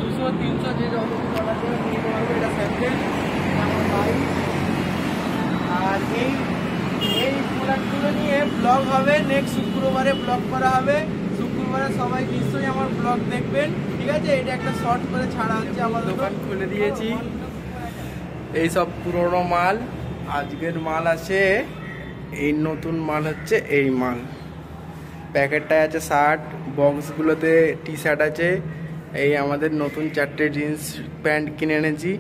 200 300 যে যতটুকু অর্ডার করে নিয়ে নিতে পারবে। এটা স্যাম্পেল আমার বাইক। আর এই প্রোডাক্টগুলো নিয়ে ব্লগ হবে, নেক্সট শুক্রবারে ব্লগ করা হবে। শুক্রবারে সবাই নিশ্চয়ই আমার ব্লগ দেখবেন, ঠিক আছে? এটা একটা শর্ট করে ছাড়া হচ্ছে। আমার দোকান খুলে দিয়েছি, এই সব পুরোনো মাল। আজকের মাল আছে, এই নতুন মাল হচ্ছে এই মাল। প্যাকেটটায় আছে শার্ট, বক্সগুলোতে টি শার্ট আছে। এই আমাদের নতুন 4টে জিন্স প্যান্ট কিনে এনেছি।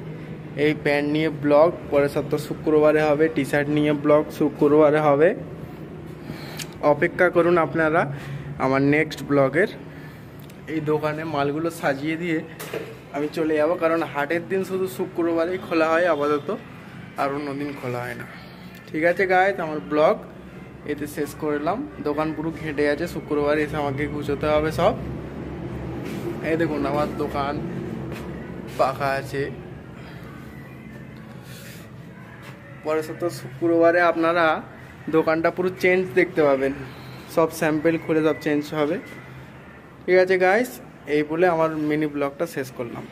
এই প্যান্ট নিয়ে ব্লগ পরের সপ্তাহ শুক্রবারে হবে। টি শার্ট নিয়ে ব্লগ শুক্রবারে হবে। অপেক্ষা করুন আপনারা আমার নেক্সট ব্লগের। এই দোকানে মালগুলো সাজিয়ে দিয়ে আমি চলে যাব, কারণ হাটের দিন শুধু শুক্রবারেই খোলা হয় আপাতত, আর অন্য দিন খোলা হয় না। ঠিক আছে গাইস, আমার ব্লগ এতে শেষ করলাম। দোকান পুরো ঘেঁটে আছে, শুক্রবার এসে আমাকে গুছোতে হবে সব। এই দেখুন আমার দোকান পাকা আছে। পরের সপ্তাহ শুক্রবারে আপনারা দোকানটা পুরো চেঞ্জ দেখতে পাবেন, সব স্যাম্পেল খুলে সব চেঞ্জ হবে। ঠিক আছে গাইস, এই বলে আমার মিনি ব্লগটা শেষ করলাম।